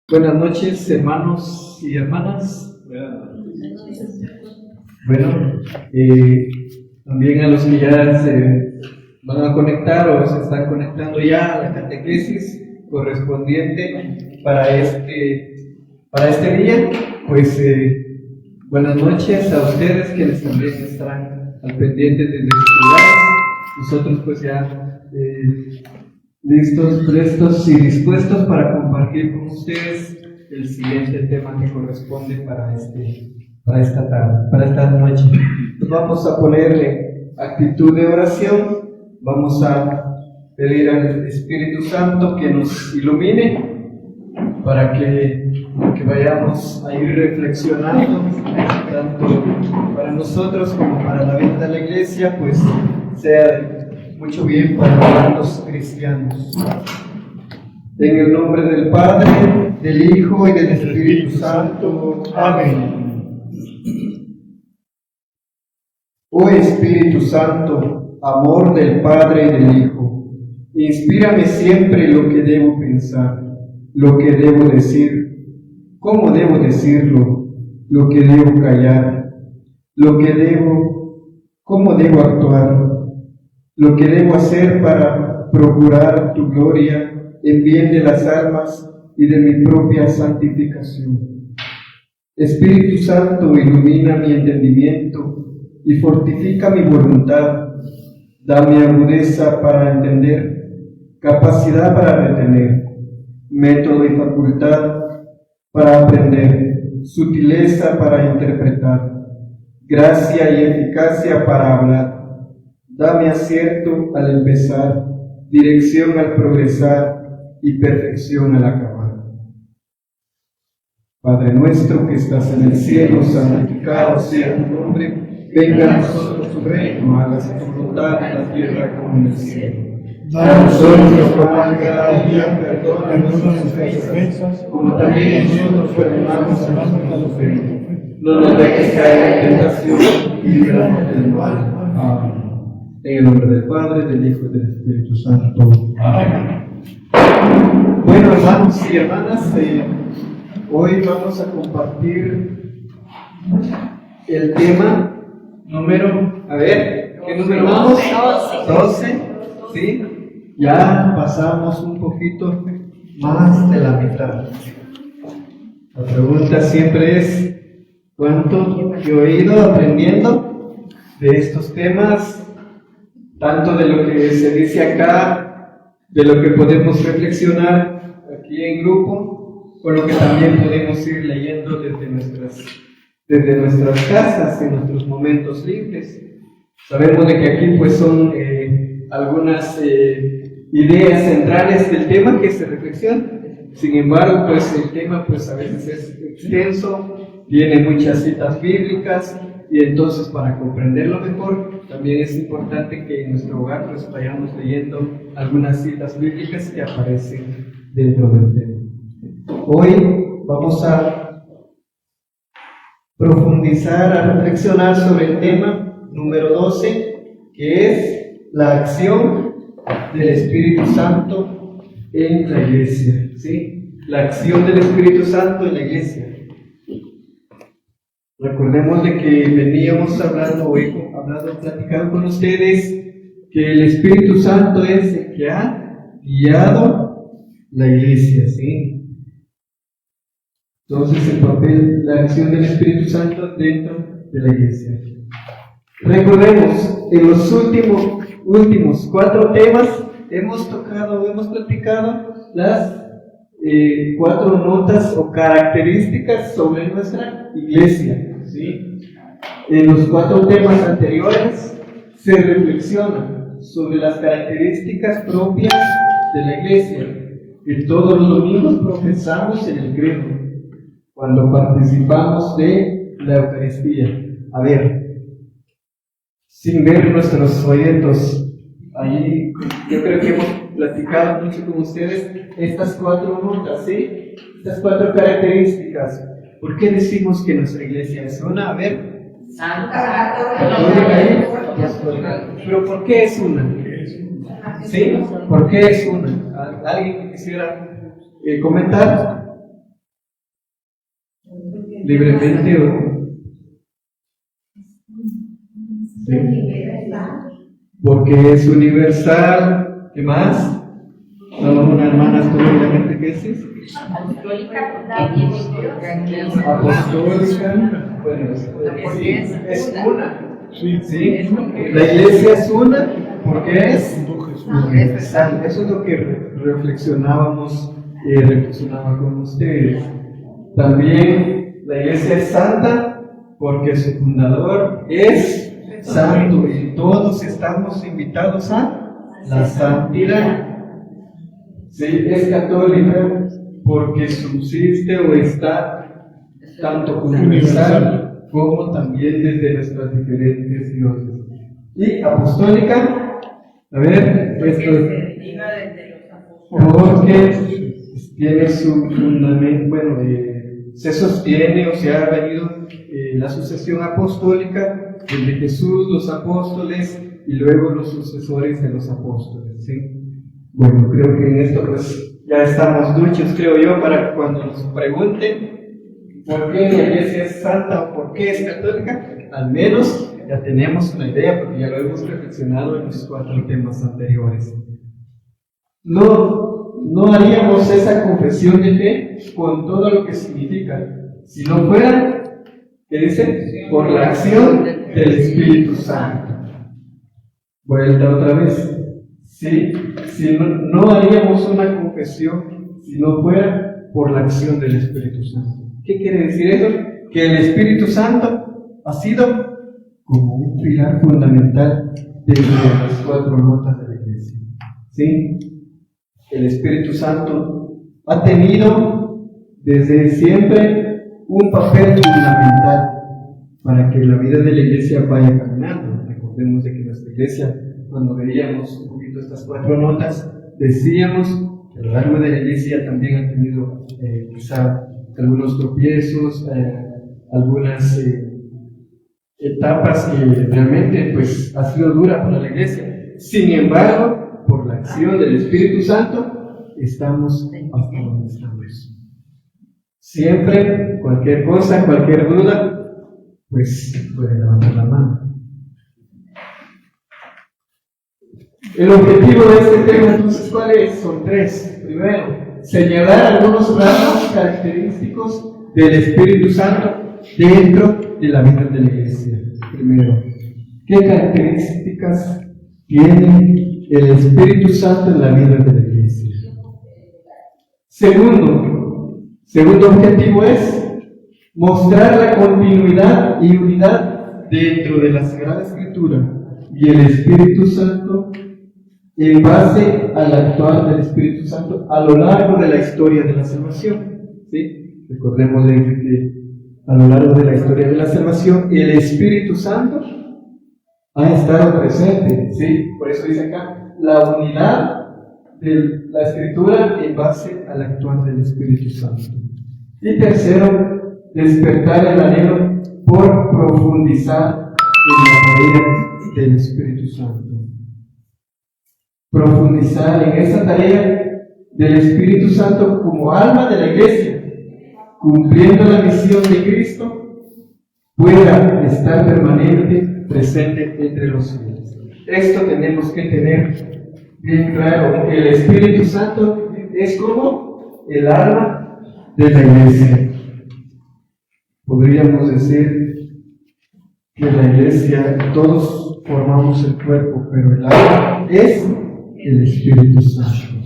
Buenas noches, hermanos y hermanas. Bueno, también a los que ya se van a conectar o se están conectando ya a la catequesis correspondiente para este día, pues buenas noches a ustedes que también estarán al pendiente desde sus lugares. Nosotros pues ya listos, prestos y dispuestos para compartir con ustedes el siguiente tema que corresponde para esta tarde, para esta noche. Nos vamos a poner actitud de oración, vamos a pedir al Espíritu Santo que nos ilumine para que vayamos a ir reflexionando, tanto para nosotros como para la vida de la iglesia, pues sea mucho bien para los cristianos. En el nombre del Padre, del Hijo y del Espíritu Santo. Amén. Oh Espíritu Santo, amor del Padre y del Hijo, inspírame siempre lo que debo pensar, lo que debo decir, cómo debo decirlo, lo que debo callar, cómo debo actuar, lo que debo hacer para procurar tu gloria en bien de las almas y de mi propia santificación. Espíritu Santo, ilumina mi entendimiento y fortifica mi voluntad. Dame agudeza para entender, capacidad para retener, método y facultad para aprender, sutileza para interpretar, gracia y eficacia para hablar. Dame acierto al empezar, dirección al progresar y perfección al acabar. Padre nuestro que estás en el cielo, santificado sea tu nombre. Venga a nosotros tu reino, hágase tu voluntad en la tierra como en el cielo. Danos hoy nuestro pan de cada día, perdónanos nuestras ofensas, como también nosotros perdonamos a los que nos ofenden. No nos dejes caer en tentación y líbranos del mal. Amén. En el nombre del Padre, del Hijo y del Espíritu Santo. Amén. Bueno, hermanos y hermanas, hoy vamos a compartir el tema número, ¿qué número vamos? 12. ¿Sí? Ya pasamos un poquito más de la mitad. La pregunta siempre es, ¿cuánto yo he ido aprendiendo de estos temas? Tanto de lo que se dice acá, de lo que podemos reflexionar aquí en grupo, con lo que también podemos ir leyendo desde nuestras casas, en nuestros momentos libres. Sabemos de que aquí pues son algunas ideas centrales del tema que se reflexionan. Sin embargo, pues el tema pues a veces es extenso, tiene muchas citas bíblicas, y entonces para comprenderlo mejor también es importante que en nuestro hogar pues vayamos leyendo algunas citas bíblicas que aparecen dentro del tema. Hoy vamos a profundizar, a reflexionar sobre el tema número 12, que es la acción del Espíritu Santo en la iglesia. ¿Sí? La acción del Espíritu Santo en la iglesia. Recordemos de que veníamos platicando con ustedes que el Espíritu Santo es el que ha guiado la iglesia, ¿sí? Entonces el papel, la acción del Espíritu Santo dentro de la iglesia. Recordemos, en los últimos 4 temas hemos platicado las 4 notas o características sobre nuestra iglesia. ¿Sí? En los 4 temas anteriores se reflexiona sobre las características propias de la iglesia que todos los domingos profesamos en el credo cuando participamos de la Eucaristía. A ver, sin ver nuestros folletos, ahí yo creo que hemos platicado mucho con ustedes estas 4 notas, ¿sí? Estas 4 características. ¿Por qué decimos que nuestra iglesia es una? A ver. Santa, católica. Pero ¿por qué es una? ¿Sí? ¿Por qué es una? ¿Alguien que quisiera comentar? libremente o sí, porque es universal. ¿Qué más? No, una hermana estuvo libremente, ¿qué es? Apostólica, bueno, sí, es una. Sí, la iglesia es una porque es universal. Eso es lo que reflexionaba con ustedes. También la iglesia es santa porque su fundador es santo y todos estamos invitados a la santidad. Sí, es católica porque subsiste o está tanto universal como también desde nuestras diferentes dioses. Y apostólica, a ver, esto porque tiene su fundamento, bueno, se sostiene o se ha venido la sucesión apostólica desde Jesús, los apóstoles y luego los sucesores de los apóstoles, ¿sí? Bueno, creo que en esto pues ya estamos duchos, creo yo, para cuando nos pregunten por qué la iglesia es santa o por qué es católica, al menos ya tenemos una idea porque ya lo hemos reflexionado en los 4 temas anteriores. No haríamos esa confesión de fe con todo lo que significa, si no fuera, ¿qué dice? Por la acción del Espíritu Santo. Vuelta otra vez. Sí, si no haríamos una confesión si no fuera por la acción del Espíritu Santo. ¿Qué quiere decir eso? Que el Espíritu Santo ha sido como un pilar fundamental de las 4 notas de la iglesia. ¿Sí? El Espíritu Santo ha tenido desde siempre un papel fundamental para que la vida de la iglesia vaya caminando. Recordemos de que nuestra iglesia, cuando veíamos un poquito estas 4 notas, decíamos que a lo largo de la iglesia también ha tenido quizá algunos tropiezos, algunas etapas que realmente pues ha sido dura para la iglesia. Sin embargo, por la acción del Espíritu Santo, estamos hasta donde estamos. Siempre, cualquier cosa, cualquier duda, pues puede levantar la mano. El objetivo de este tema, entonces, ¿cuáles son? 3. Primero, señalar algunos rasgos característicos del Espíritu Santo dentro de la vida de la iglesia. Primero, ¿qué características tiene el Espíritu Santo en la vida de la iglesia? Segundo objetivo es mostrar la continuidad y unidad dentro de la Sagrada Escritura y el Espíritu Santo en base al actuar del Espíritu Santo a lo largo de la historia de la salvación. ¿Sí? Recordemos de que a lo largo de la historia de la salvación el Espíritu Santo ha estado presente. ¿Sí? Por eso dice acá la unidad de la Escritura en base al actuar del Espíritu Santo. Y tercero, despertar el anhelo por profundizar en la tarea del Espíritu Santo. Profundizar en esa tarea del Espíritu Santo como alma de la iglesia, cumpliendo la misión de Cristo, pueda estar permanente, presente entre los fieles. Esto tenemos que tener bien claro, que el Espíritu Santo es como el alma de la iglesia. Podríamos decir que la iglesia, todos formamos el cuerpo, pero el alma es el Espíritu Santo.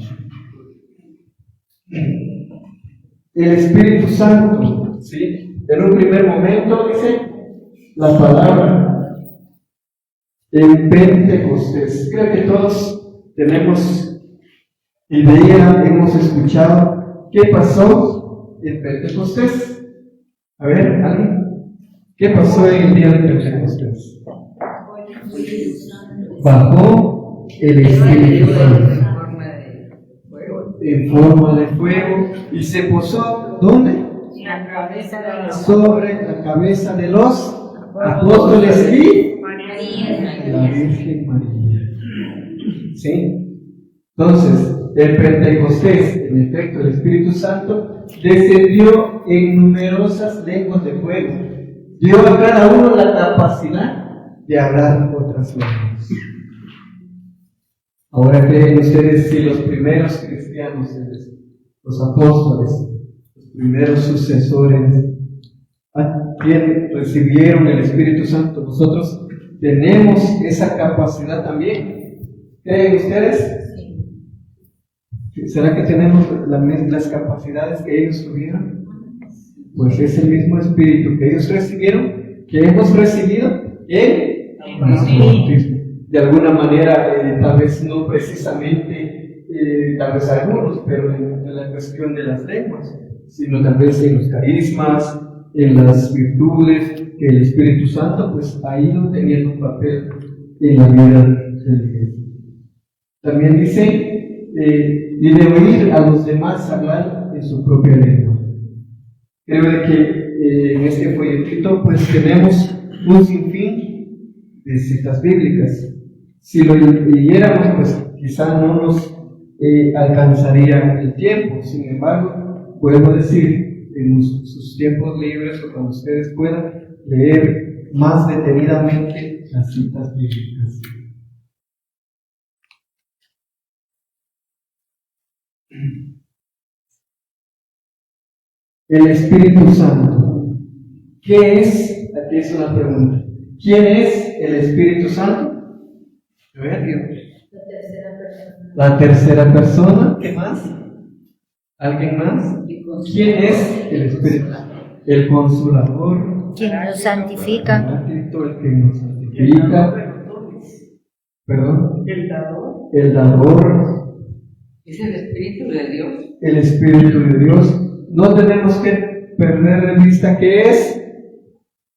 El Espíritu Santo, ¿sí? En un primer momento dice la palabra en Pentecostés. Creo que todos tenemos idea, hemos escuchado qué pasó en Pentecostés. A ver, ¿alguien? ¿Qué pasó en el día de Pentecostés? Bajó el Espíritu Santo en forma de fuego y se posó, ¿dónde? Sobre la cabeza de los apóstoles y la Virgen María. ¿Sí? Entonces, el Pentecostés, en efecto, el Espíritu Santo descendió en numerosas lenguas de fuego. Dio a cada uno la capacidad de hablar otras lenguas. ¿Ahora creen ustedes si los primeros cristianos, los apóstoles, los primeros sucesores, recibieron el Espíritu Santo? Nosotros tenemos esa capacidad también. ¿Creen ustedes? ¿Será que tenemos las capacidades que ellos tuvieron? Pues es el mismo Espíritu que ellos recibieron, que hemos recibido en nuestro bautismo. De alguna manera, tal vez no precisamente, tal vez algunos, pero en la cuestión de las lenguas, sino tal vez en los carismas, en las virtudes, que el Espíritu Santo pues ha ido teniendo un papel en la vida de la iglesia. También dice, y de oír a los demás hablar en su propia lengua. Creo que en este folletito pues tenemos un sinfín de citas bíblicas. Si lo leyéramos, pues quizá no nos alcanzaría el tiempo. Sin embargo, podemos decir, en sus tiempos libres o cuando ustedes puedan, leer más detenidamente las citas bíblicas. El Espíritu Santo. ¿Qué es? Aquí es una pregunta. ¿Quién es el Espíritu Santo? A ver, Dios. La tercera persona. ¿Qué más? ¿Alguien más? ¿Quién es el Espíritu Santo? El Consolador. Quien nos santifica. El que nos santifica. ¿Perdón? El dador. Es el Espíritu de Dios. El Espíritu de Dios. No tenemos que perder de vista que es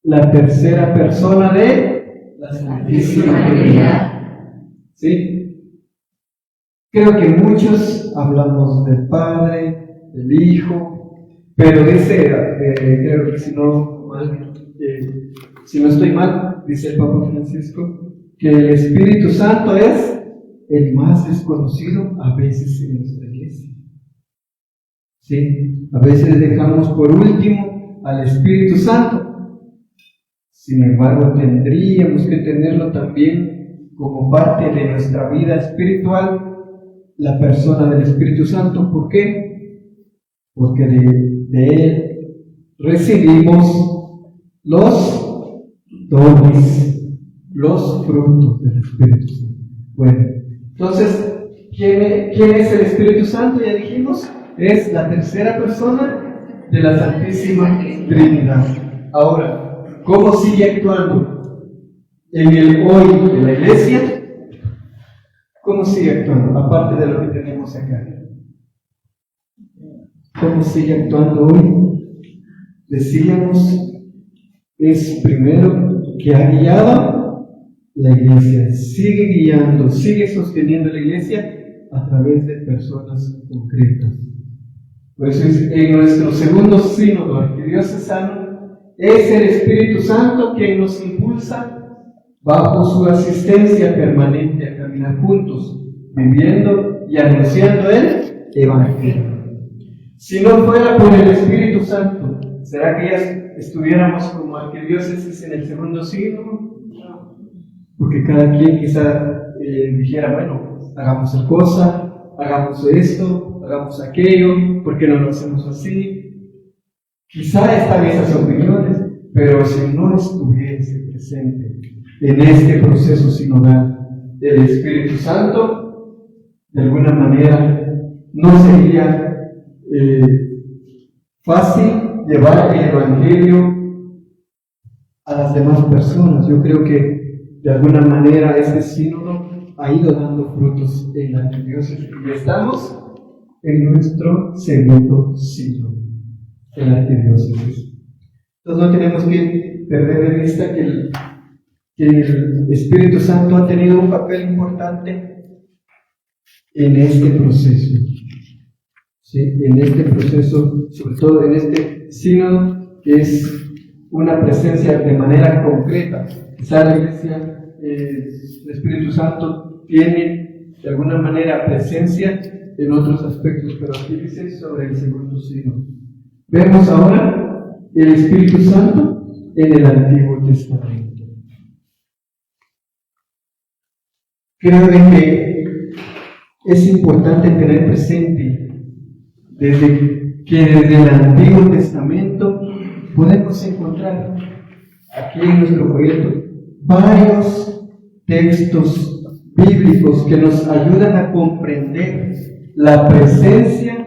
la tercera persona de la Santísima Trinidad. ¿Sí? Creo que muchos hablamos del Padre, del Hijo, pero dice, creo que si no estoy mal, dice el Papa Francisco, que el Espíritu Santo es el más desconocido a veces en nuestra iglesia. ¿Sí? A veces dejamos por último al Espíritu Santo. Sin embargo, tendríamos que tenerlo también como parte de nuestra vida espiritual, la persona del Espíritu Santo. ¿Por qué? Porque de Él recibimos los dones, los frutos del Espíritu Santo. Bueno, entonces, ¿quién es el Espíritu Santo? Ya dijimos, es la tercera persona de la Santísima Trinidad. Ahora, ¿cómo sigue actuando en el hoy de la iglesia? ¿Cómo sigue actuando? Aparte de lo que tenemos acá. ¿Cómo sigue actuando hoy? Decíamos, es primero que ha guiado la iglesia, sigue guiando, sigue sosteniendo la iglesia a través de personas concretas. Por eso en nuestro segundo sínodo arquidiocesano es el Espíritu Santo quien nos impulsa bajo su asistencia permanente a caminar juntos, viviendo y anunciando el Evangelio. Si no fuera por el Espíritu Santo, ¿será que ya estuviéramos como arquidiócesis en el segundo sínodo? Porque cada quien quizá dijera, bueno, hagamos tal cosa, hagamos esto, hagamos aquello, ¿por qué no lo hacemos así? Quizá están esas opiniones, pero si no estuviese presente en este proceso sinodal del Espíritu Santo, de alguna manera no sería fácil llevar el Evangelio a las demás personas. Yo creo que de alguna manera este sínodo ha ido dando frutos en la arquidiócesis y estamos en nuestro segundo sínodo en la arquidiócesis. Entonces no tenemos que perder de vista que el Espíritu Santo ha tenido un papel importante en este proceso. ¿Sí? En este proceso, sobre todo en este sínodo, que es una presencia de manera concreta. Quizá la Iglesia, el Espíritu Santo tiene de alguna manera presencia en otros aspectos, pero aquí dice sobre el segundo signo. Vemos ahora el Espíritu Santo en el Antiguo Testamento. Creo que es importante tener presente que desde el Antiguo Testamento podemos encontrar aquí en nuestro proyecto varios textos bíblicos que nos ayudan a comprender la presencia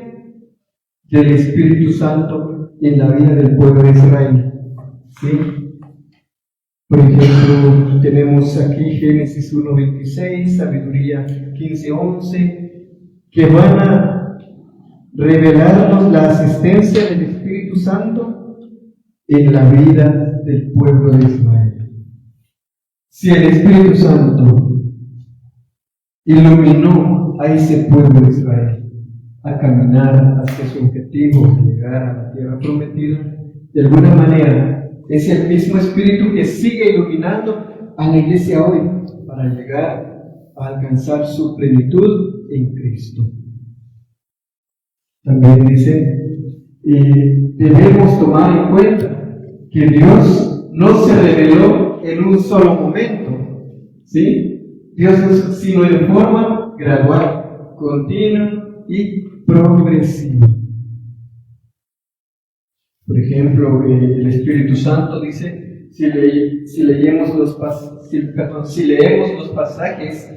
del Espíritu Santo en la vida del pueblo de Israel. ¿Sí? Por ejemplo, tenemos aquí Génesis 1:26, Sabiduría 15:11, que van a revelarnos la asistencia del Espíritu Santo en la vida del pueblo de Israel. Si el Espíritu Santo iluminó a ese pueblo de Israel a caminar hacia su objetivo, de llegar a la tierra prometida, de alguna manera es el mismo Espíritu que sigue iluminando a la iglesia hoy para llegar a alcanzar su plenitud en Cristo. También dice, debemos tomar en cuenta que Dios no se reveló en un solo momento, ¿sí? Dios sino en forma gradual, continua y progresiva. Por ejemplo, el Espíritu Santo dice, si leemos los pasajes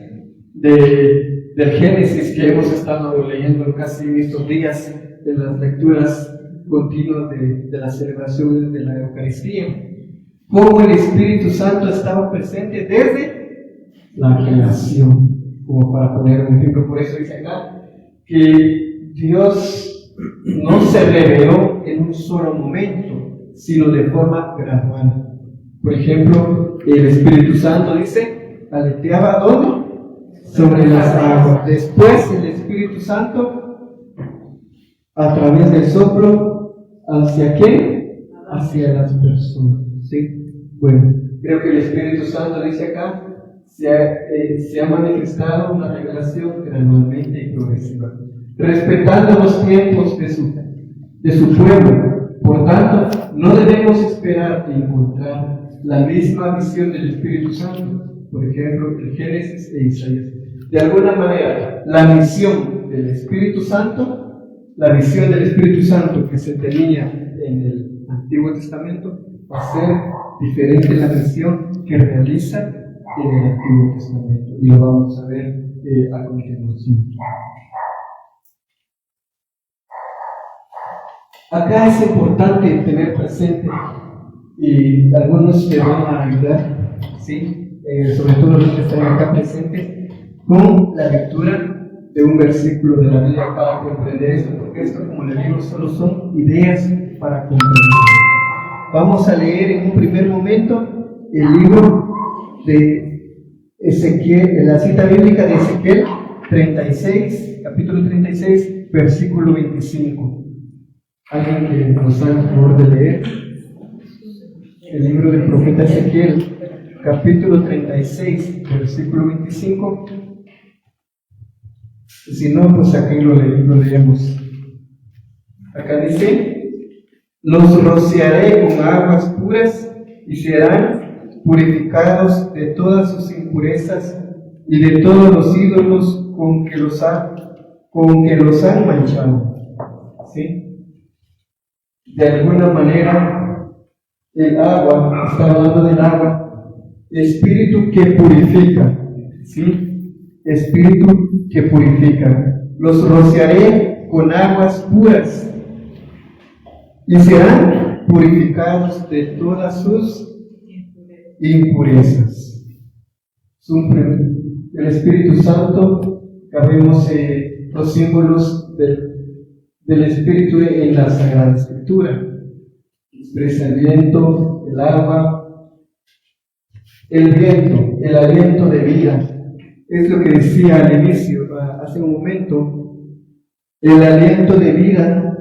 del Génesis que hemos estado leyendo casi en estos días, en las lecturas continuas de las celebraciones de la Eucaristía, cómo el Espíritu Santo estaba presente desde la creación, como para poner un ejemplo. Por eso dice acá que Dios no se reveló en un solo momento, sino de forma gradual. Por ejemplo, el Espíritu Santo dice, aleteaba ¿dónde? Sobre las aguas. Después el Espíritu Santo, a través del soplo, ¿hacia qué? Hacia las personas. ¿Sí? Bueno, creo que el Espíritu Santo dice acá, se ha manifestado una revelación gradualmente y progresiva, respetando los tiempos de su pueblo. Por tanto, no debemos esperar encontrar la misma visión del Espíritu Santo, por ejemplo, el Génesis e Isaías. De alguna manera, la misión del Espíritu Santo, la visión del Espíritu Santo que se tenía en el Antiguo Testamento, va a ser diferente a la misión que realiza en el Antiguo Testamento. Y lo vamos a ver a continuación. Acá es importante tener presente, y algunos me van a ayudar, ¿sí? Sobre todo los que están acá presentes, con la lectura de un versículo de la Biblia para comprender esto, porque esto, como le digo, solo son ideas para comprender. Vamos a leer en un primer momento el libro de Ezequiel, la cita bíblica de Ezequiel 36, capítulo 36, versículo 25. Alguien que nos haga el favor de leer el libro del profeta Ezequiel, capítulo 36, versículo 25. Si no, pues aquí lo leemos. Acá dice: los rociaré con aguas puras y serán purificados de todas sus impurezas y de todos los ídolos con que los han manchado. ¿Sí? De alguna manera, el agua, está hablando del agua, espíritu que purifica, ¿sí? Espíritu que purifica. Los rociaré con aguas puras y serán purificados de todas sus impurezas. El Espíritu Santo, ya vemos los símbolos del Espíritu en la Sagrada Escritura. Expresa el viento, el agua, el viento, el aliento de vida. Es lo que decía al inicio, hace un momento, el aliento de vida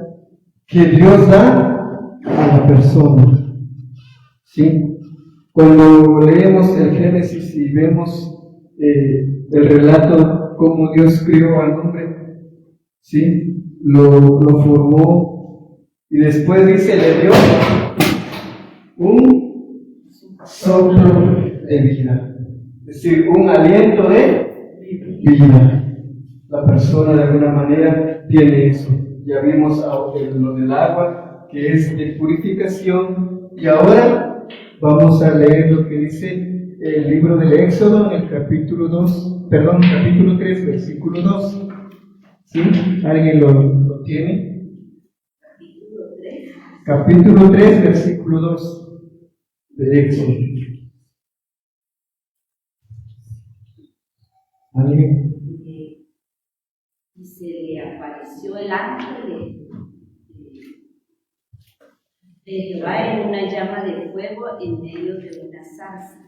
que Dios da a la persona. ¿Sí? Cuando leemos el Génesis y vemos el relato cómo Dios crió al hombre, ¿sí? Lo formó y después dice, le dio un soplo de vida, es decir, un aliento de vida. La persona de alguna manera tiene eso. Ya vimos lo del agua, que es de purificación, y ahora vamos a leer lo que dice el libro del Éxodo en el capítulo 3, versículo 2. ¿Sí? ¿Alguien lo tiene? Capítulo 3, versículo 2 del Éxodo. ¿Alguien? Y se le apareció el ángel de Jehová en una llama de fuego en medio de una zarza.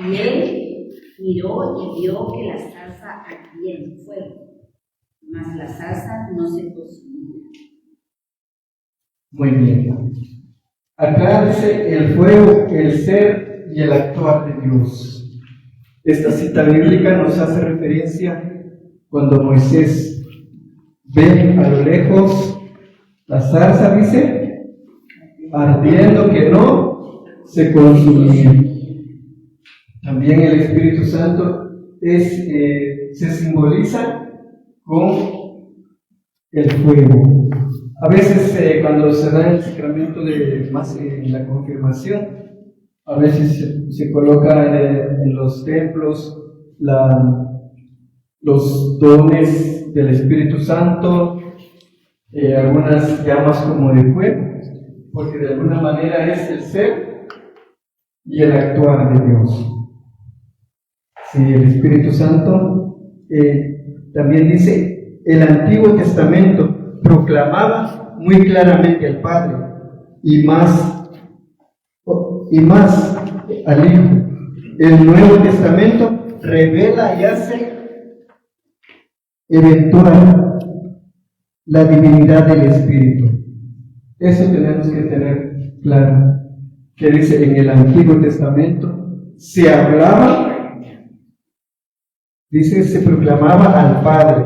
Y él miró y vio que la zarza ardía en fuego, mas la zarza no se consumía. Muy bien. Acá dice el fuego, el ser y el actuar de Dios. Esta cita bíblica nos hace referencia cuando Moisés ve a lo lejos la zarza, dice, ardiendo que no se consumía. También el Espíritu Santo se simboliza con el fuego. A veces cuando se da el sacramento más en la confirmación, a veces se coloca en los templos los dones del Espíritu Santo, algunas llamas como de fuego, porque de alguna manera es el ser y el actuar de Dios. Sí, el Espíritu Santo también dice, el Antiguo Testamento proclamaba muy claramente al Padre y más al Hijo. El Nuevo Testamento revela y hace eventual la divinidad del Espíritu. Eso tenemos que tener claro, que dice en el Antiguo Testamento se hablaba, dice se proclamaba al Padre.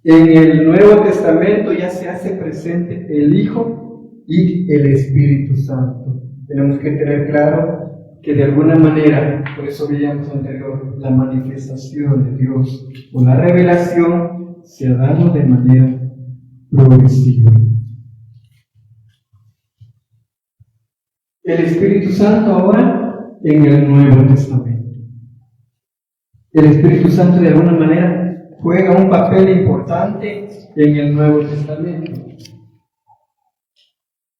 En el Nuevo Testamento ya se hace presente el Hijo y el Espíritu Santo. Tenemos que tener claro que de alguna manera, por eso veíamos anterior, la manifestación de Dios o la revelación se ha dado de manera progresiva. El Espíritu Santo ahora en el Nuevo Testamento. El Espíritu Santo de alguna manera juega un papel importante en el Nuevo Testamento.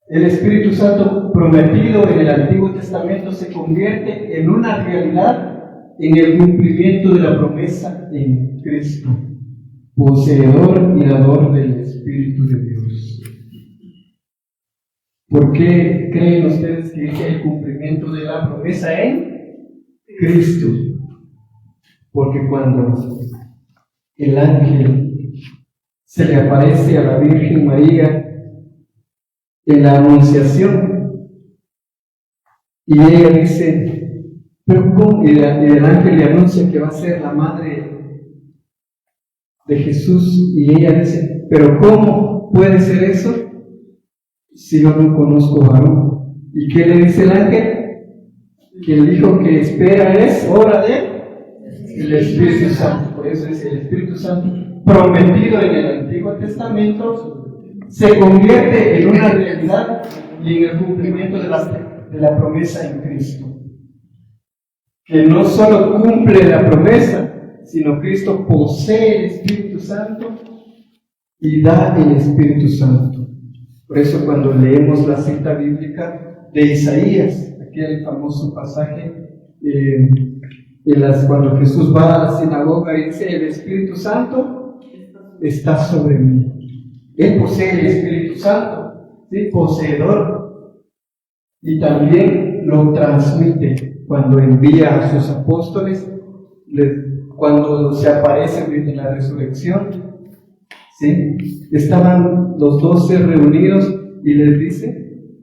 El Espíritu Santo prometido en el Antiguo Testamento se convierte en una realidad en el cumplimiento de la promesa en Cristo, poseedor y dador del Espíritu de Dios. ¿Por qué creen ustedes que es el cumplimiento de la promesa en Cristo? Porque cuando el ángel se le aparece a la Virgen María en la Anunciación, y ella dice, pero ¿cómo? Y el ángel le anuncia que va a ser la madre de Jesús, y ella dice, pero ¿cómo puede ser eso si yo no conozco varón? ¿Y qué le dice el ángel? Que el hijo que espera es obra del Espíritu Santo. Por eso es el Espíritu Santo prometido en el Antiguo Testamento se convierte en una realidad y en el cumplimiento de la promesa en Cristo. Que no solo cumple la promesa, sino Cristo posee el Espíritu Santo y da el Espíritu Santo. Por eso cuando leemos la cita bíblica de Isaías, aquel famoso pasaje, cuando Jesús va a la sinagoga y dice, el Espíritu Santo está sobre mí. Él posee el Espíritu Santo, ¿sí? Poseedor, y también lo transmite cuando envía a sus apóstoles, cuando se aparece en la resurrección, ¿sí? Estaban los 12 reunidos y les dice,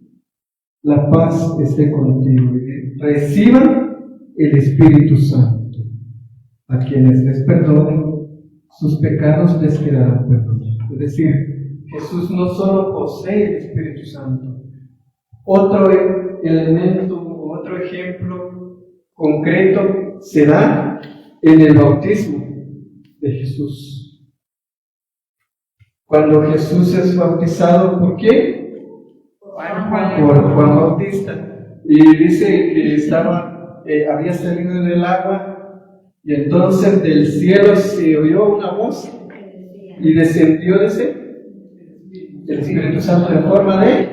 la paz esté contigo, y reciban el Espíritu Santo. A quienes les perdonen, sus pecados les quedarán perdonados. Es decir, Jesús no solo posee el Espíritu Santo. Otro elemento, otro ejemplo concreto se da en el bautismo de Jesús. Cuando Jesús es bautizado, ¿por qué? Por Juan Bautista. Y dice que había salido del agua, y entonces del cielo se oyó una voz y descendió el Espíritu Santo en forma de.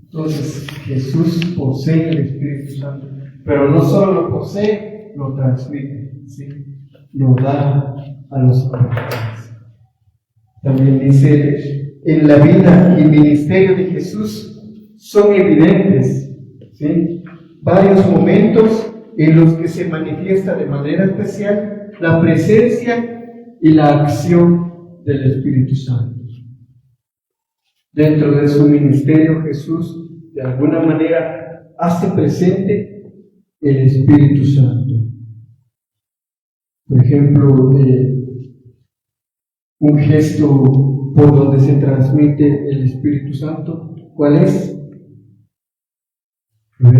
Entonces Jesús posee el Espíritu Santo, pero no solo lo posee, lo transmite, ¿sí? Lo da a los apóstoles. También dice, en la vida y ministerio de Jesús son evidentes, ¿sí?, varios momentos en los que se manifiesta de manera especial la presencia y la acción del Espíritu Santo. Dentro de su ministerio, Jesús de alguna manera hace presente el Espíritu Santo. Por ejemplo, un gesto por donde se transmite el Espíritu Santo, ¿cuál es? La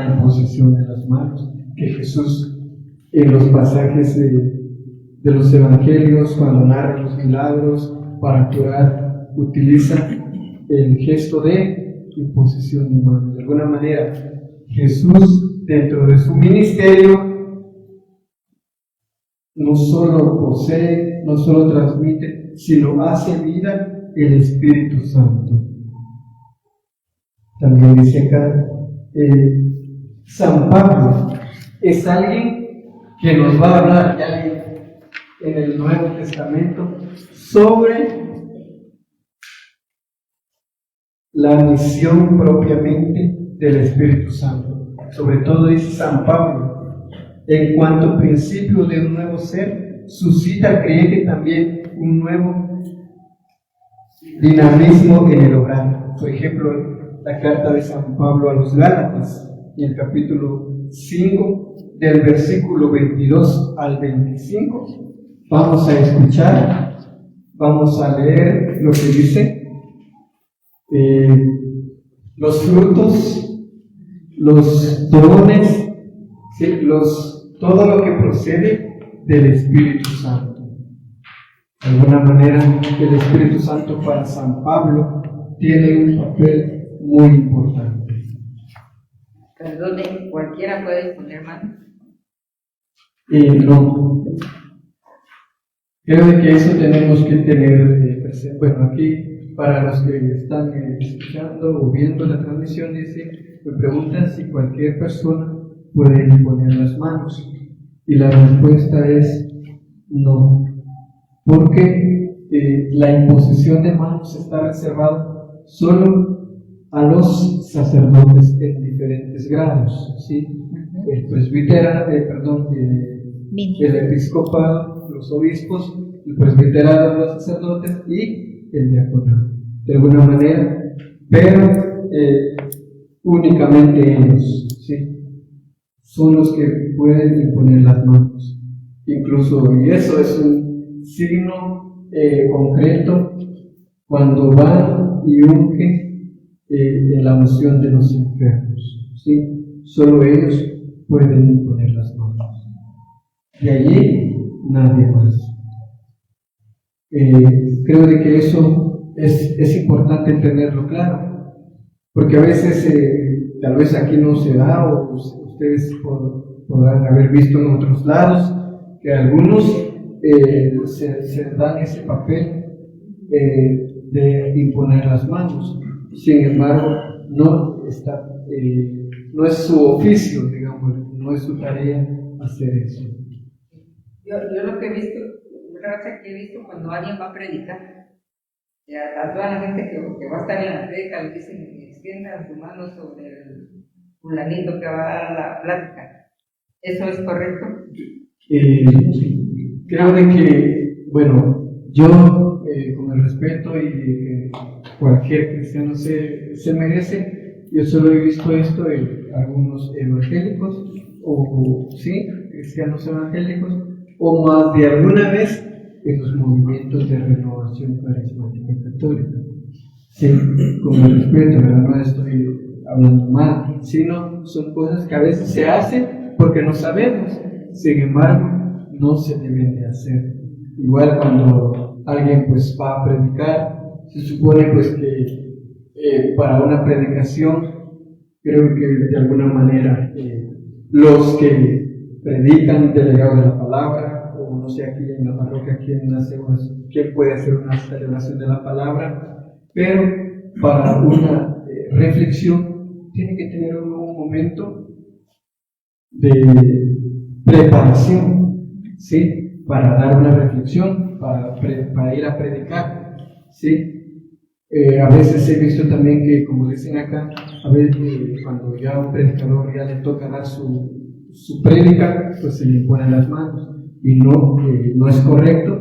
imposición de las manos, que Jesús en los pasajes de los evangelios, cuando narra los milagros para curar, utiliza el gesto de imposición de manos. De alguna manera, Jesús, dentro de su ministerio, no solo posee, no solo transmite, sino hace vida el Espíritu Santo. También dice acá, San Pablo es alguien que nos va a hablar ya en el Nuevo Testamento sobre la misión propiamente del Espíritu Santo. Sobre todo dice San Pablo, en cuanto al principio de un nuevo ser, suscita, cree también un nuevo dinamismo en el obrar. Por ejemplo, la carta de San Pablo a los Gálatas, en el capítulo 5, del versículo 22 al 25. Vamos a escuchar, vamos a leer lo que dice. Los frutos, los dones, ¿sí?, todo lo que procede del Espíritu Santo. De alguna manera, el Espíritu Santo para San Pablo tiene un papel muy importante. Perdone, ¿cualquiera puede poner mano? No. Creo que eso tenemos que tener presente. Bueno, aquí, para los que están escuchando o viendo la transmisión, me preguntan si cualquier persona puede imponer las manos. Y la respuesta es no. Porque la imposición de manos está reservada solo a los sacerdotes en diferentes grados, ¿sí? El presbiterado, el episcopado, los obispos, el presbiterado, los sacerdotes y el diaconado, de alguna manera, pero únicamente ellos, ¿sí?, son los que pueden imponer las manos. Incluso, y eso es un signo concreto cuando van y ungen en la unción de los enfermos, ¿sí? Solo ellos pueden imponer las manos. De allí, nadie más. Creo de que eso es importante tenerlo claro, porque a veces, tal vez aquí no se da, o ustedes podrán haber visto en otros lados, que algunos se dan ese papel de imponer las manos. Sin embargo, no es su oficio, digamos, no es su tarea hacer eso. Yo lo que he visto, una cosa que he visto cuando alguien va a predicar, a toda la gente que va a estar en la predica le dicen que extiendan su mano sobre el fulanito que va a dar la plática. ¿Eso es correcto? Creo de que, bueno, yo con el respeto y cualquier cristiano se merece, yo solo he visto esto en algunos evangélicos o sí, cristianos evangélicos, o más de alguna vez en los movimientos de renovación carismática católica. Sí, con el respeto, ¿verdad? No estoy hablando mal, sino son cosas que a veces se hacen porque no sabemos, sin embargo, no se deben de hacer. Igual cuando alguien pues va a predicar, se supone pues que para una predicación, creo que de alguna manera los que predican delegados de la palabra, o no sé, aquí en la parroquia quién puede hacer una celebración de la palabra, pero para una reflexión tiene que tener un momento de preparación, ¿sí? Para dar una reflexión, para ir a predicar, ¿sí? A veces he visto también que, como dicen acá, a veces cuando ya un predicador ya le toca dar su prédica, pues se le imponen las manos, y no es correcto,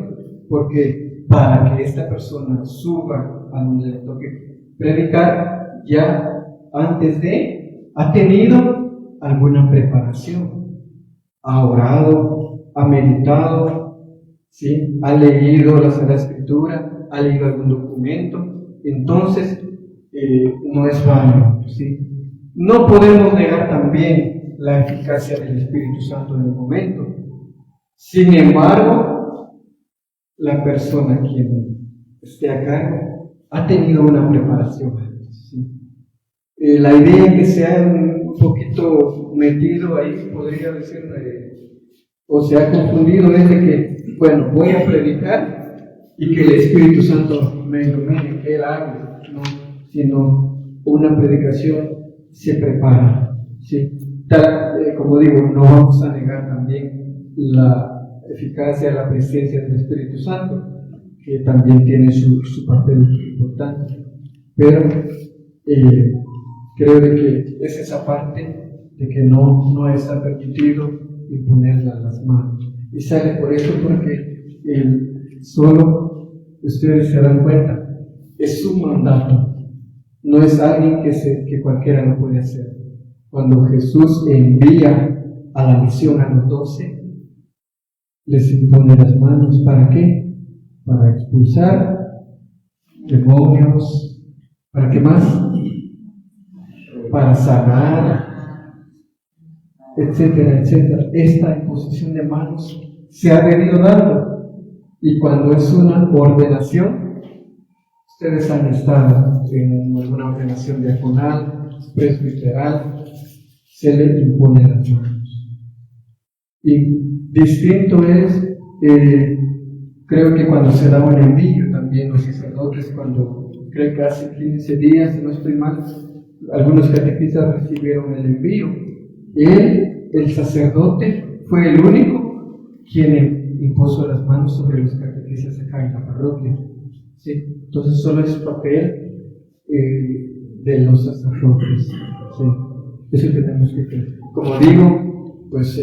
porque para que esta persona suba a donde le toque predicar, ya antes ha tenido alguna preparación, ha orado, ha meditado, ¿sí? Ha leído la Sagrada Escritura, ha leído algún documento. Entonces, no es válido, ¿sí? No podemos negar también la eficacia del Espíritu Santo en el momento. Sin embargo, la persona quien esté a cargo ha tenido una preparación, ¿sí? La idea que se ha un poquito metido ahí, podría decir, o se ha confundido, es de que, bueno, voy a predicar y que el Espíritu Santo me ilumine, que Él hable, no, sino una predicación se prepara, ¿sí? Como digo, no vamos a negar también la eficacia, la presencia del Espíritu Santo, que también tiene su papel importante, pero creo de que es esa parte de que no está permitido imponerla a las manos, y sale por eso porque solo ustedes se dan cuenta, es su mandato, no es alguien que cualquiera lo puede hacer. Cuando Jesús envía a la misión a los 12, les impone las manos. ¿Para qué? Para expulsar demonios. ¿Para qué más? Para sanar, etcétera, etcétera. Esta imposición de manos se ha venido dando. Y cuando es una ordenación, ustedes han estado en alguna ordenación diaconal, presbiteral, se les impone las manos. Y distinto es, creo que cuando se da un envío también los sacerdotes, cuando creo que hace 15 días, si no estoy mal, algunos catequistas recibieron el envío. El sacerdote, fue el único quien impuso las manos sobre los catequistas acá en la parroquia, ¿sí? Entonces solo es papel de los sacerdotes, ¿sí? Eso tenemos que creer. Como digo, pues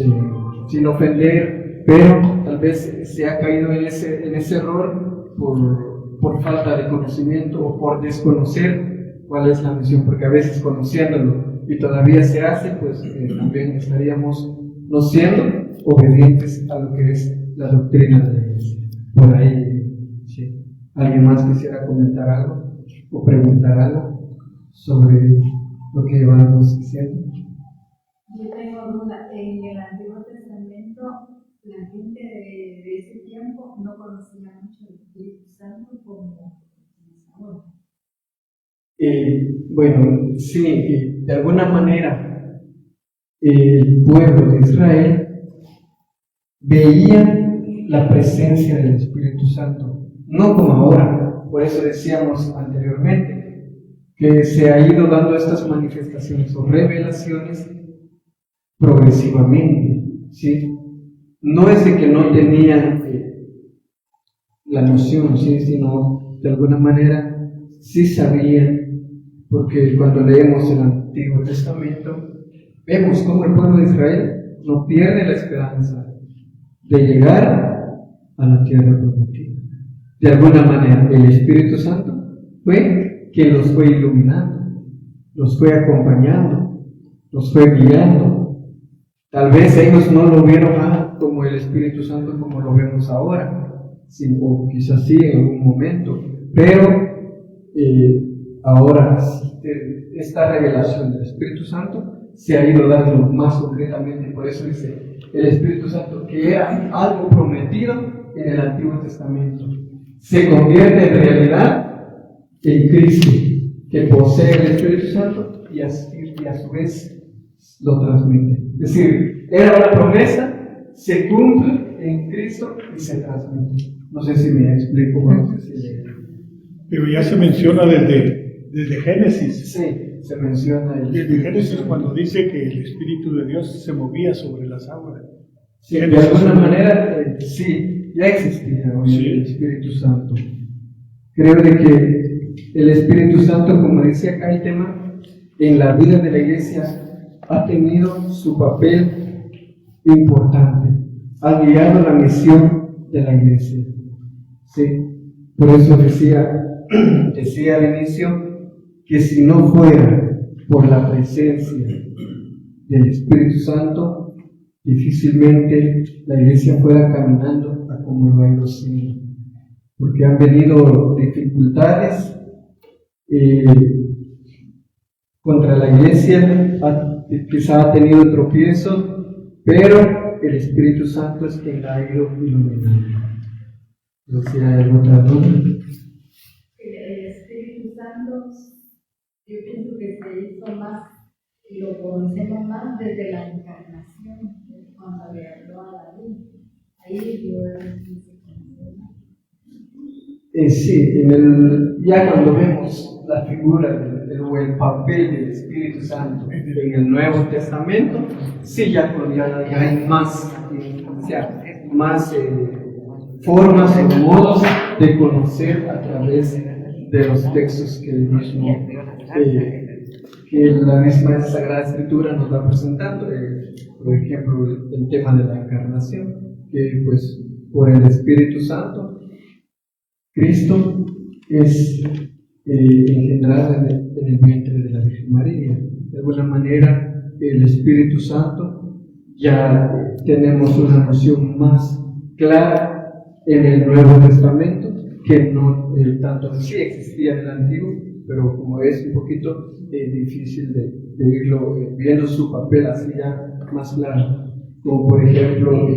sin ofender, pero tal vez se ha caído en ese error por falta de conocimiento o por desconocer cuál es la misión, porque a veces conociéndolo y todavía se hace, pues también estaríamos no siendo obedientes a lo que es la doctrina de la Iglesia. Por ahí, ¿sí? ¿Alguien más quisiera comentar algo o preguntar algo sobre lo que llevamos diciendo? Yo tengo duda. En el Antiguo Testamento, la gente de ese tiempo no conocía mucho el Espíritu Santo como ahora. Bueno, sí, de alguna manera el pueblo de Israel veía la presencia del Espíritu Santo, no como ahora. Por eso decíamos anteriormente que se ha ido dando estas manifestaciones o revelaciones progresivamente, ¿sí? No es de que no tenían la noción, ¿sí? Sino de alguna manera sí sabían, porque cuando leemos el Antiguo Testamento vemos cómo el pueblo de Israel no pierde la esperanza de llegar a la tierra prometida. De alguna manera el Espíritu Santo fue quien los fue iluminando, los fue acompañando, los fue guiando, Tal vez ellos no lo vieron como el Espíritu Santo como lo vemos ahora, sí, o quizás sí en algún momento, pero ahora esta revelación del Espíritu Santo se ha ido dando más concretamente. Por eso dice el Espíritu Santo, que era algo prometido en el Antiguo Testamento, se convierte en realidad en Cristo, que posee el Espíritu Santo y a su vez lo transmite. Es decir, era una promesa, se cumple en Cristo y se transmite. No sé si me explico. No sé si... Pero ya se menciona desde Génesis. Sí, se menciona Desde Génesis cuando dice que el Espíritu de Dios se movía sobre las aguas. Sí, de alguna manera, sí, ya existía el Espíritu Santo. Creo de que el Espíritu Santo, como decía acá el tema, en la vida de la iglesia ha tenido su papel importante, ha guiado la misión de la iglesia. Sí, por eso decía al inicio que si no fuera por la presencia del Espíritu Santo, difícilmente la iglesia fuera caminando a como lo ha ido siendo, porque han venido dificultades contra la iglesia, quizá ha tenido tropiezos, pero el Espíritu Santo es quien la ha ido iluminando. No sé si hay otra duda. El Espíritu Santo, yo pienso que se hizo más, y lo conocemos más desde la encarnación, cuando le habló a David. Ahí Dios se conoció más. Sí, ya cuando vemos la figura o el papel del Espíritu Santo en el Nuevo Testamento, sí, ya hay más formas o modos de conocer a través de los textos que la misma Sagrada Escritura nos va presentando. Por ejemplo, el tema de la encarnación, que pues por el Espíritu Santo Cristo es engendrado en el vientre de la Virgen María. De alguna manera, el Espíritu Santo ya tenemos una noción más clara en el Nuevo Testamento, que no tanto sí existía en el Antiguo, pero como es un poquito difícil de irlo viendo su papel así ya más claro. Como por ejemplo,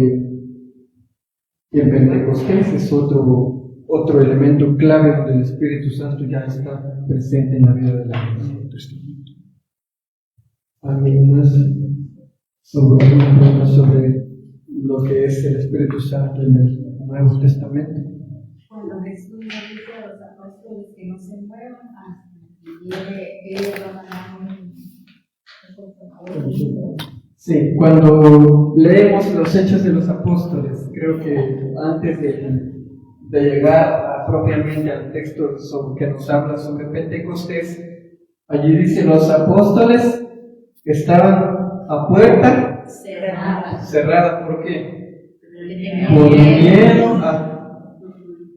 en Pentecostés es otro elemento clave donde el Espíritu Santo ya está presente en la vida de la iglesia. ¿Alguien más sobre lo que es el Espíritu Santo en el Nuevo Testamento? Cuando Jesús le dice a los apóstoles que no se muevan hasta que ellos van a dar Sí, cuando leemos los Hechos de los Apóstoles, creo que antes de llegar propiamente al texto que nos habla sobre Pentecostés, allí dice: los apóstoles estaban a puerta cerrada. ¿Por qué? Por miedo a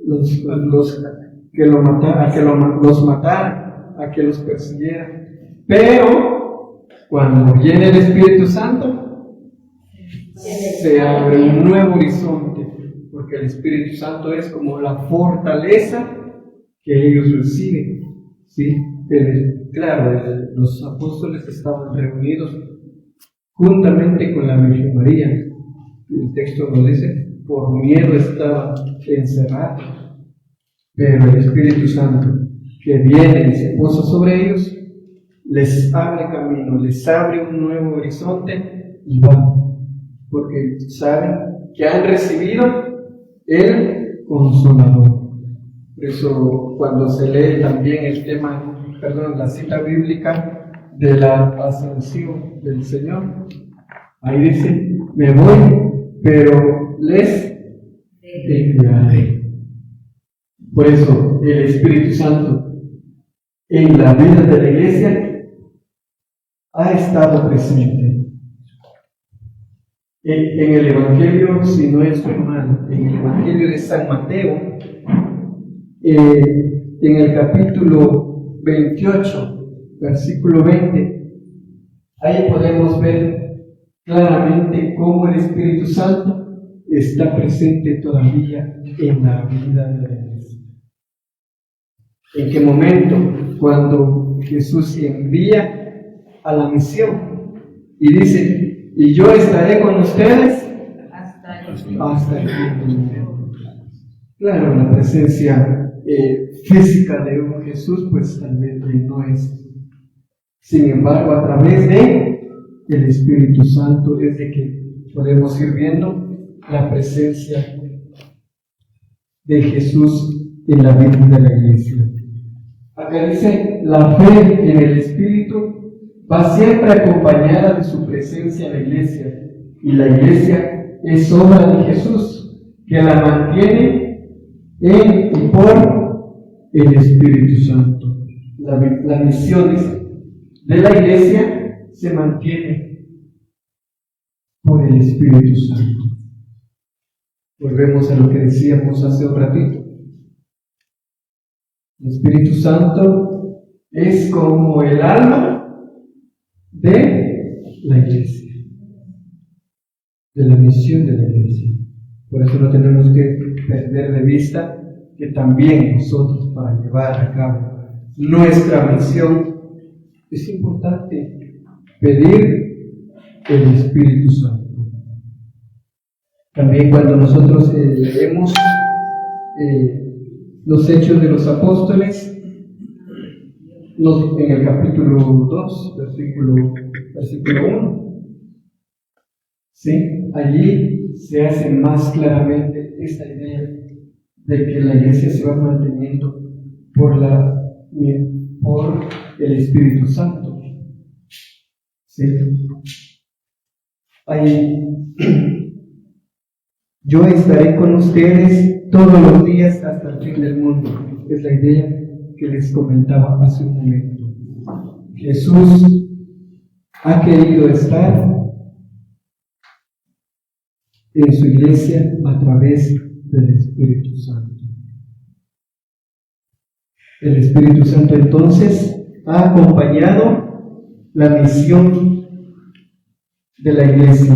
los que los mataran, a que los persiguieran. Pero cuando viene el Espíritu Santo, se abre un nuevo horizonte, porque el Espíritu Santo es como la fortaleza que ellos reciben. ¿Sí? Claro, los apóstoles estaban reunidos juntamente con la Virgen María. El texto nos dice: por miedo estaban encerrados, pero el Espíritu Santo que viene y se posa sobre ellos les abre camino, les abre un nuevo horizonte y van, porque saben que han recibido el Consolador. Por eso, cuando se lee también la cita bíblica de la ascensión del Señor, ahí dice: me voy, pero les enviaré. Por eso, el Espíritu Santo en la vida de la iglesia ha estado presente. En el Evangelio, si no estoy mal, en el Evangelio de San Mateo, en el capítulo 28, versículo 20, ahí podemos ver claramente cómo el Espíritu Santo está presente todavía en la vida de la iglesia. ¿En qué momento? Cuando Jesús envía a la misión y dice, y yo estaré con ustedes hasta el fin del mundo. Claro, la presencia física de un Jesús, pues tal vez no es. Sin embargo, a través de el Espíritu Santo es de que podemos ir viendo la presencia de Jesús en la vida de la iglesia. Acá dice, la fe en el Espíritu va siempre acompañada de su presencia en la iglesia, y la iglesia es obra de Jesús, que la mantiene en y por el Espíritu Santo. La misión de la iglesia se mantiene por el Espíritu Santo. Volvemos a lo que decíamos hace un ratito. El Espíritu Santo es como el alma de la iglesia, de la misión de la iglesia. Por eso no tenemos que perder de vista que también nosotros, para llevar a cabo nuestra misión, es importante pedir el Espíritu Santo. También cuando nosotros leemos los Hechos de los Apóstoles, en el capítulo 2, versículo 1, ¿sí? Allí se hace más claramente esta idea de que la iglesia se va manteniendo por el Espíritu Santo. ¿Sí? Ahí, yo estaré con ustedes todos los días hasta el fin del mundo. Es la idea que les comentaba hace un momento. Jesús ha querido estar en su iglesia a través del Espíritu Santo. El Espíritu Santo entonces ha acompañado la misión de la iglesia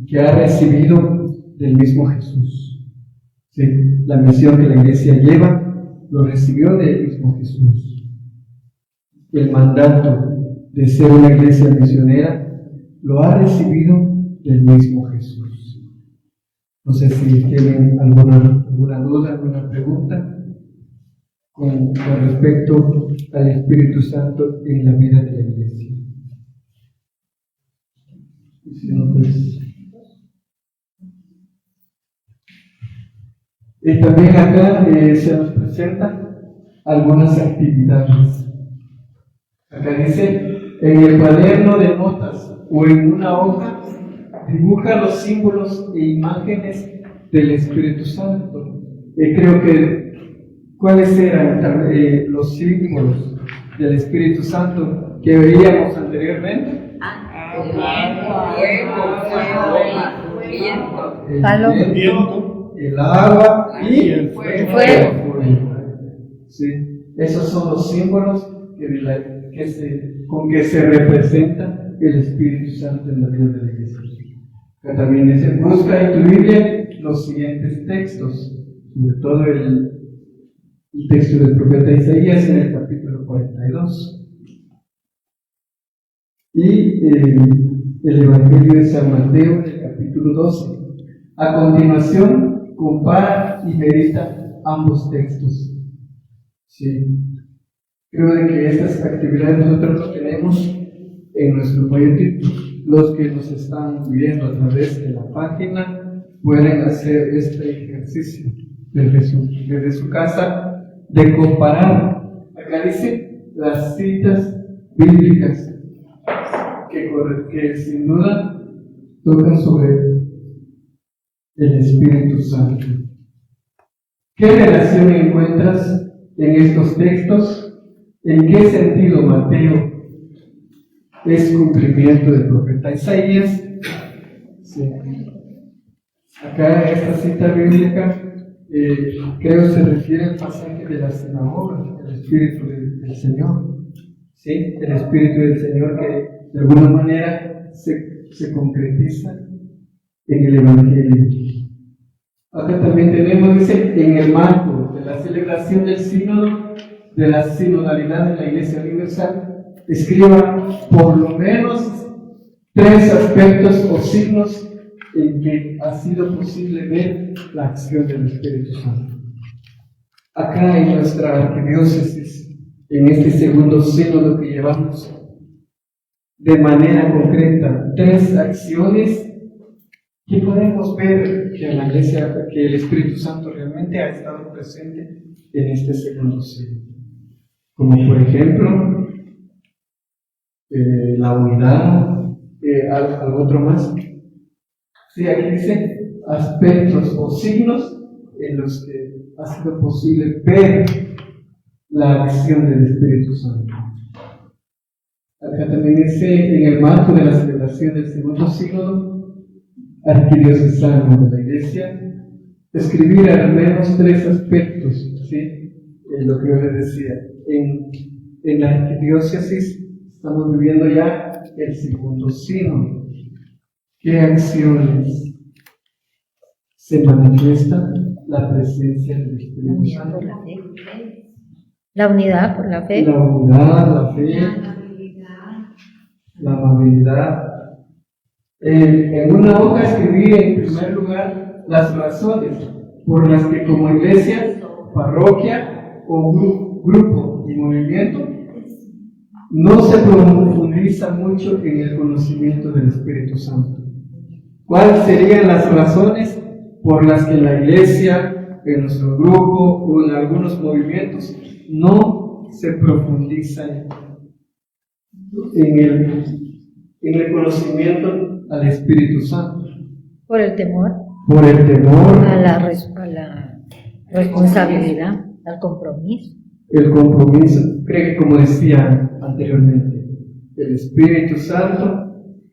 que ha recibido del mismo Jesús. ¿Sí? La misión que la iglesia lleva lo recibió del mismo Jesús. El mandato de ser una iglesia misionera lo ha recibido del mismo Jesús. No sé si tienen alguna duda, alguna pregunta con respecto al Espíritu Santo en la vida de la iglesia. Y si no, pues... Y también acá se nos presentan algunas actividades. Acá dice, en el cuaderno de notas o en una hoja, dibuja los símbolos e imágenes del Espíritu Santo. Creo que, ¿cuáles eran los símbolos del Espíritu Santo que veíamos anteriormente? Palo. El agua y el fuego. Sí, esos son los símbolos con que se representa el Espíritu Santo en la vida de la iglesia. Que también dice, busca en tu Biblia los siguientes textos, sobre todo el texto del profeta Isaías en el capítulo 42 y el Evangelio de San Mateo en el capítulo 12. A continuación, compara y medita ambos textos. Sí. Creo de que estas actividades nosotros las tenemos en nuestro folletito. Los que nos están viendo a través de la página pueden hacer este ejercicio desde su casa de comparar. Acá dice las citas bíblicas que sin duda tocan sobre el Espíritu Santo. ¿Qué relación encuentras en estos textos? ¿En qué sentido Mateo es cumplimiento del profeta Isaías? Sí. Acá en esta cita bíblica creo se refiere al pasaje de la sinagoga, el Espíritu del Señor. ¿Sí? El Espíritu del Señor que de alguna manera se se concretiza en el Evangelio. Acá también tenemos, dice, en el marco de la celebración del sínodo, de la sinodalidad de la Iglesia Universal, escriba por lo menos 3 aspectos o signos en que ha sido posible ver la acción del Espíritu Santo. Acá en nuestra arquidiócesis, en este segundo sínodo que llevamos, de manera concreta, 3 acciones que podemos ver que en la Iglesia, que el Espíritu Santo realmente ha estado presente en este segundo sínodo. Como por ejemplo, la unidad, algo otro más. Sí, aquí dice aspectos o signos en los que ha sido posible ver la acción del Espíritu Santo. Acá también dice, en el marco de la celebración del segundo sínodo arquidiocesano de la Iglesia, escribir al menos 3 aspectos, ¿sí? Lo que yo les decía. En la arquidiócesis estamos viviendo ya el segundo sínodo. ¿Qué acciones se manifiesta la presencia del Espíritu Santo? La unidad por la fe. La unidad, la fe, la amabilidad. En una hoja escribí en primer lugar las razones por las que como iglesia, parroquia o grupo y movimiento no se profundiza mucho en el conocimiento del Espíritu Santo. ¿Cuáles serían las razones por las que la iglesia, en nuestro grupo o en algunos movimientos no se profundiza en el conocimiento al Espíritu Santo? Por el temor. Por el temor. A la responsabilidad, al compromiso. El compromiso. Creo que, como decía anteriormente, el Espíritu Santo,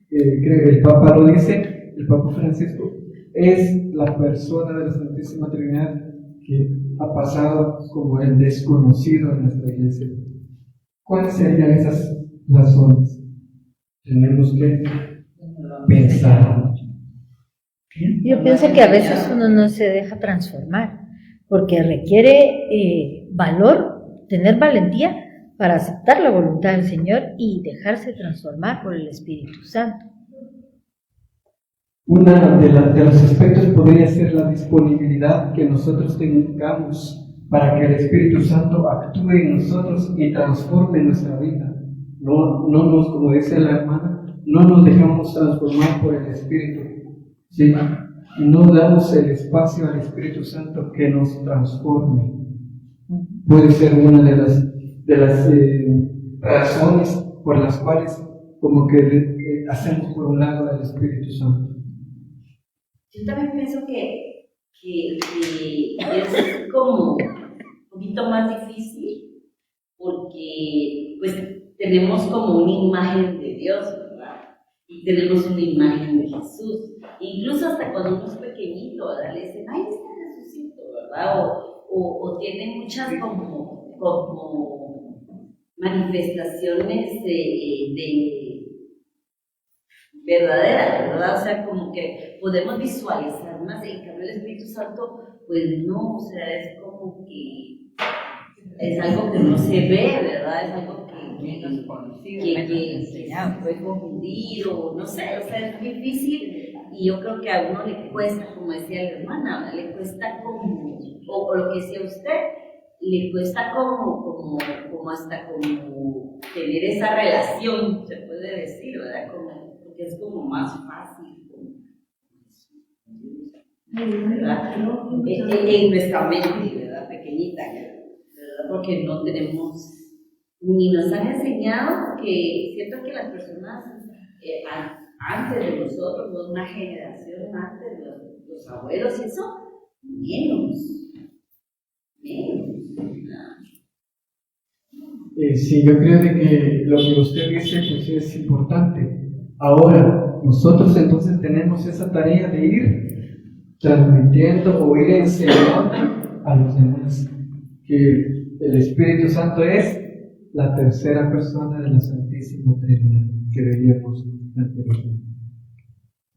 creo que el Papa lo dice, el Papa Francisco, es la persona de la Santísima Trinidad que ha pasado como el desconocido en nuestra iglesia. ¿Cuáles serían esas razones? Tenemos que pensar. Yo pienso que a veces uno no se deja transformar, porque requiere valor, tener valentía para aceptar la voluntad del Señor y dejarse transformar por el Espíritu Santo. Una de los aspectos podría ser la disponibilidad que nosotros tengamos para que el Espíritu Santo actúe en nosotros y transforme nuestra vida. No nos, como dice la hermana, no nos dejamos transformar por el Espíritu, ¿sí? Y no damos el espacio al Espíritu Santo que nos transforme. Puede ser una de las razones por las cuales como que hacemos por un lado al Espíritu Santo. Yo también pienso que es como un poquito más difícil porque pues tenemos como una imagen de Dios, ¿verdad? Y tenemos una imagen de Jesús. Incluso hasta cuando uno es pequeñito, ¿verdad? Le dicen, ¡ay, está Jesucito!, ¿verdad? O tiene muchas como manifestaciones de verdaderas, ¿verdad? O sea, como que podemos visualizar más. En cambio, el Espíritu Santo, pues no, o sea, es como que es algo que no se ve, ¿verdad? Es algo que fue confundido, no sé, o sea, es difícil. Y yo creo que a uno le cuesta, como decía la hermana, le cuesta como, o lo que decía usted, le cuesta como hasta como tener esa relación, se puede decir, ¿verdad? Porque es como más fácil, ¿verdad? En nuestra mente, ¿verdad? Pequeñita, ¿verdad? Porque no tenemos, ni nos han enseñado que, siento que las personas antes de nosotros, una generación antes de los abuelos y eso, menos. Sí, yo creo de que lo que usted dice pues es importante. Ahora, nosotros entonces tenemos esa tarea de ir transmitiendo o ir enseñando a los demás que el Espíritu Santo es la tercera persona de la Santísima Trinidad que veíamos anteriormente.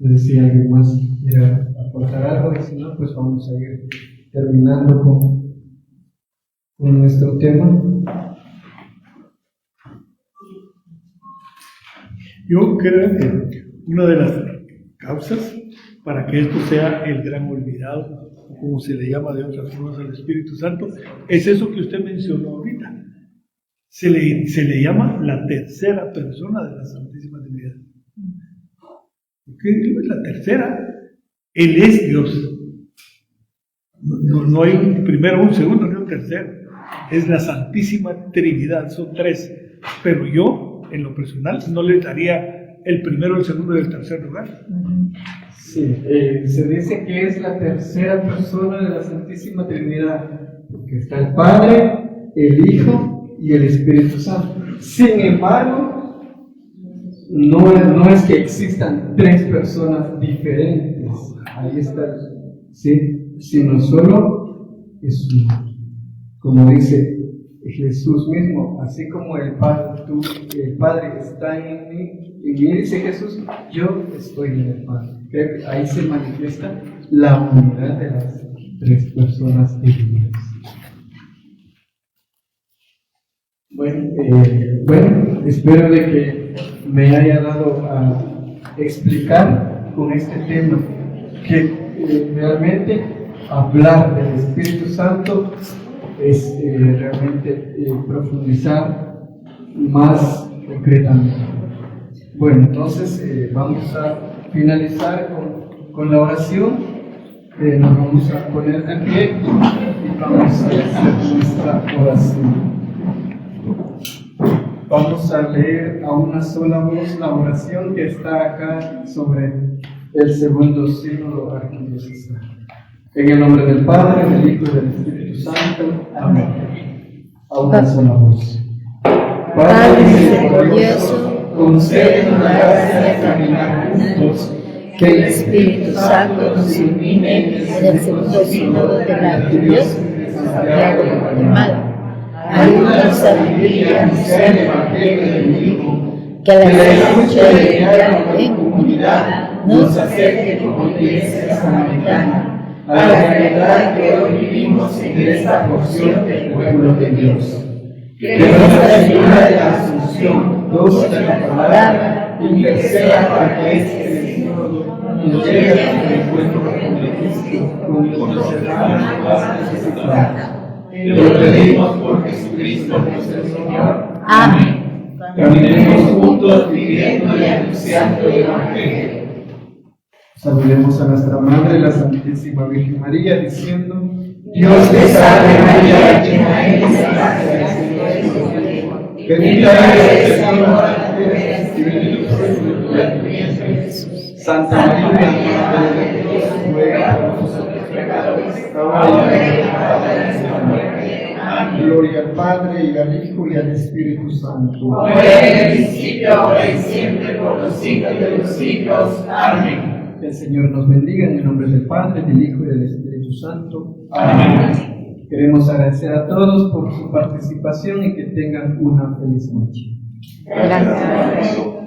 No sé si alguien más quiera aportar algo, y si no, pues vamos a ir terminando con nuestro tema. Yo creo que una de las causas para que esto sea el gran olvidado, o como se le llama de otras formas al Espíritu Santo, es eso que usted mencionó ahorita. Se le llama la tercera persona de la Santísima Trinidad. Porque Él es la tercera. Él es Dios. No hay un primero, un segundo, ni un tercero. Es la Santísima Trinidad, son tres. Pero yo, en lo personal, no le daría el primero, el segundo y el tercer lugar. Sí, se dice que es la tercera persona de la Santísima Trinidad, porque está el Padre, el Hijo y el Espíritu Santo. Sin embargo, no es que existan tres personas diferentes, ahí está, ¿sí? Sino solo es uno. Como dice Jesús mismo, así como el Padre está en mí, dice Jesús, yo estoy en el Padre. Ahí se manifiesta la unidad de las tres personas divinas. Bueno, espero de que me haya dado a explicar con este tema que realmente hablar del Espíritu Santo es realmente profundizar más concretamente. Bueno, entonces vamos a finalizar con la oración. Nos vamos a poner de pie y vamos a hacer nuestra oración. Vamos a leer a una sola voz la oración que está acá sobre el segundo sínodo arquidiocesano. En el nombre del Padre, del Hijo y del Espíritu Santo. Amén. A una sola voz. Padre misericordioso, concédenos la gracia de caminar juntos, que el Espíritu Santo nos ilumine en el segundo sínodo de la Arquidiócesis de Santiago de Guatemala. Ayúdanos a vivir y anunciar el Evangelio del Hijo, que a la escucha de diálogo en comunidad nos acerque como Iglesia Samaritana a la realidad que hoy vivimos en esta porción del pueblo de Dios. Que Nuestra Señora de la Asunción, doce de la palabra, interceda para que este sínodo nos lleve al encuentro con los hermanos más necesitados. Lo pedimos por Jesucristo nuestro Señor. Amén. Caminemos juntos viviendo y anunciando el Evangelio. Saludemos a nuestra Madre, la Santísima Virgen María, diciendo: Dios te salve María, llena eres de gracia, el Señor es contigo. Bendita eres, Señora, eres Espíritu fruto de tu vientre Jesús. Santa María, Madre de Dios, ruega por nosotros pecadores, ahora y en la hora de nuestra muerte. Amén. Gloria al Padre, y al Hijo, y al Espíritu Santo. Como era en el principio, ahora y siempre, por los siglos de los siglos. Amén. Que el Señor nos bendiga en el nombre del Padre, del Hijo y del Espíritu Santo. Amén. Queremos agradecer a todos por su participación y que tengan una feliz noche. Gracias.